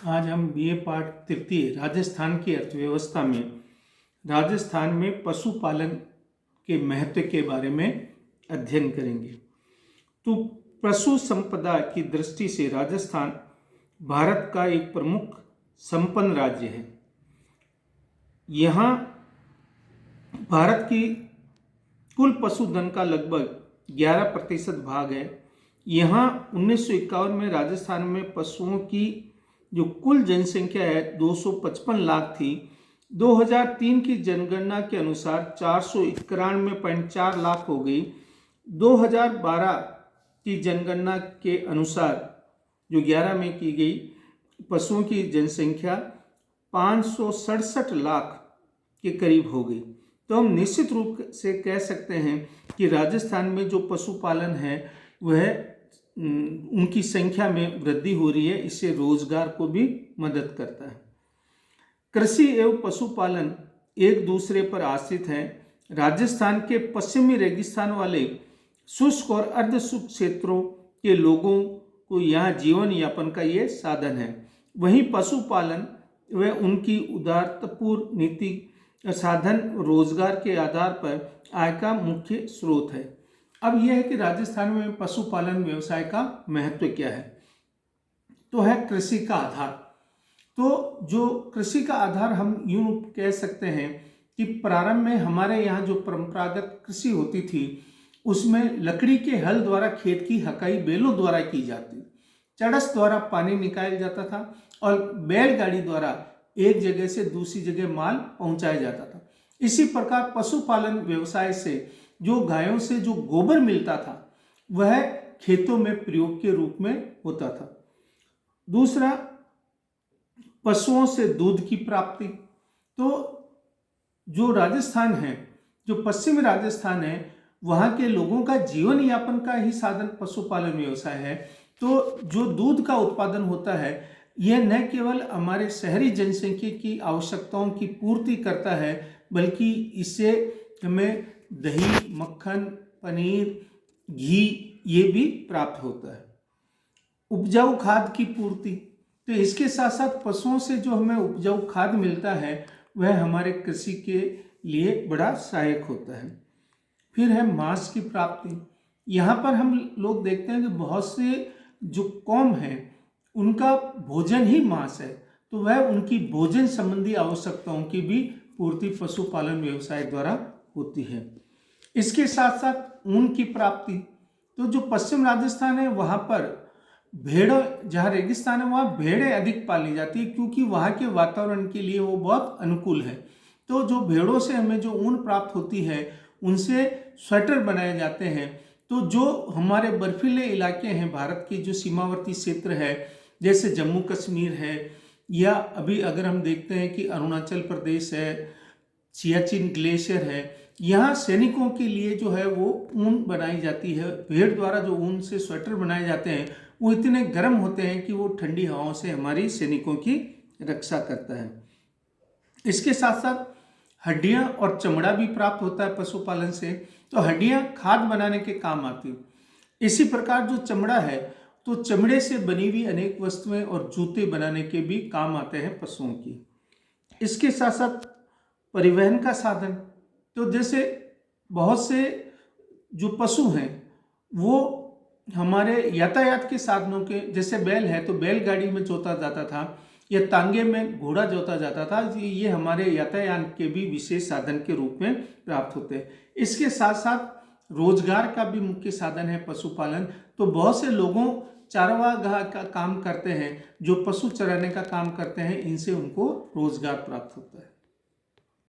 आज हम बीए पाठ तृतीय राजस्थान की अर्थव्यवस्था में राजस्थान में पशुपालन के महत्व के बारे में अध्ययन करेंगे। तो पशु संपदा की दृष्टि से राजस्थान भारत का एक प्रमुख संपन्न राज्य है। यहाँ भारत की कुल पशुधन का लगभग 11% भाग है। यहाँ 1951 में राजस्थान में पशुओं की जो कुल जनसंख्या है 255 लाख थी। 2003 की जनगणना के अनुसार 491.4 लाख हो गई। 2012 की जनगणना के अनुसार जो 11 में की गई पशुओं की जनसंख्या 567 लाख के करीब हो गई। तो हम निश्चित रूप से कह सकते हैं कि राजस्थान में जो पशुपालन है वह उनकी संख्या में वृद्धि हो रही है। इससे रोजगार को भी मदद करता है। कृषि एवं पशुपालन एक दूसरे पर आश्रित हैं। राजस्थान के पश्चिमी रेगिस्तान वाले शुष्क और अर्ध शुष्क क्षेत्रों के लोगों को यहाँ जीवन यापन का ये साधन है। वहीं पशुपालन व उनकी उदारतापूर्ण नीति साधन रोजगार के आधार पर आय का मुख्य स्रोत है। अब यह है कि राजस्थान में पशुपालन व्यवसाय का महत्व क्या है। तो है कृषि का आधार। तो जो कृषि का आधार हम यूं कह सकते हैं कि प्रारंभ में हमारे यहाँ जो परंपरागत कृषि होती थी उसमें लकड़ी के हल द्वारा खेत की हकाई बैलों द्वारा की जाती, चड़स द्वारा पानी निकाला जाता था और बैलगाड़ी द्वारा एक जगह से दूसरी जगह माल पहुंचाया जाता था। इसी प्रकार पशुपालन व्यवसाय से जो गायों से जो गोबर मिलता था वह खेतों में प्रयोग के रूप में होता था। दूसरा, पशुओं से दूध की प्राप्ति। तो जो राजस्थान है, जो पश्चिमी राजस्थान है, वहाँ के लोगों का जीवन यापन का ही साधन पशुपालन व्यवसाय है। तो जो दूध का उत्पादन होता है यह न केवल हमारे शहरी जनसंख्या की आवश्यकताओं की पूर्ति करता है बल्कि इससे हमें दही, मक्खन, पनीर, घी ये भी प्राप्त होता है। उपजाऊ खाद की पूर्ति। तो इसके साथ साथ पशुओं से जो हमें उपजाऊ खाद मिलता है वह हमारे कृषि के लिए बड़ा सहायक होता है। फिर है मांस की प्राप्ति। यहाँ पर हम लोग देखते हैं कि बहुत से जो कौम है उनका भोजन ही मांस है। तो वह उनकी भोजन संबंधी आवश्यकताओं की भी पूर्ति पशुपालन व्यवसाय द्वारा होती है। इसके साथ साथ ऊन की प्राप्ति। तो जो पश्चिम राजस्थान है वहाँ पर भेड़ों, जहाँ रेगिस्तान है वहाँ भेड़ें अधिक पाली जाती है क्योंकि वहाँ के वातावरण के लिए वो बहुत अनुकूल है। तो जो भेड़ों से हमें जो ऊन प्राप्त होती है उनसे स्वेटर बनाए जाते हैं। तो जो हमारे बर्फीले इलाके हैं, भारत के जो सीमावर्ती क्षेत्र है जैसे जम्मू कश्मीर है या अभी अगर हम देखते हैं कि अरुणाचल प्रदेश है, सियाचिन ग्लेशियर है, यहाँ सैनिकों के लिए जो है वो ऊन बनाई जाती है। भेड़ द्वारा जो ऊन से स्वेटर बनाए जाते हैं वो इतने गर्म होते हैं कि वो ठंडी हवाओं से हमारी सैनिकों की रक्षा करता है। इसके साथ साथ हड्डियाँ और चमड़ा भी प्राप्त होता है पशुपालन से। तो हड्डियाँ खाद बनाने के काम आती है। इसी प्रकार जो चमड़ा है तो चमड़े से बनी हुई अनेक वस्तुएं और जूते बनाने के भी काम आते हैं पशुओं की। इसके साथ साथ परिवहन का साधन। तो जैसे बहुत से जो पशु हैं वो हमारे यातायात के साधनों के, जैसे बैल है तो बैलगाड़ी में जोता जाता था या तांगे में घोड़ा जोता जाता था। ये हमारे यातायात के भी विशेष साधन के रूप में प्राप्त होते हैं। इसके साथ साथ रोजगार का भी मुख्य साधन है पशुपालन। तो बहुत से लोगों चारागाह का काम करते हैं, जो पशु चराने का काम करते हैं, इनसे उनको रोजगार प्राप्त होता है।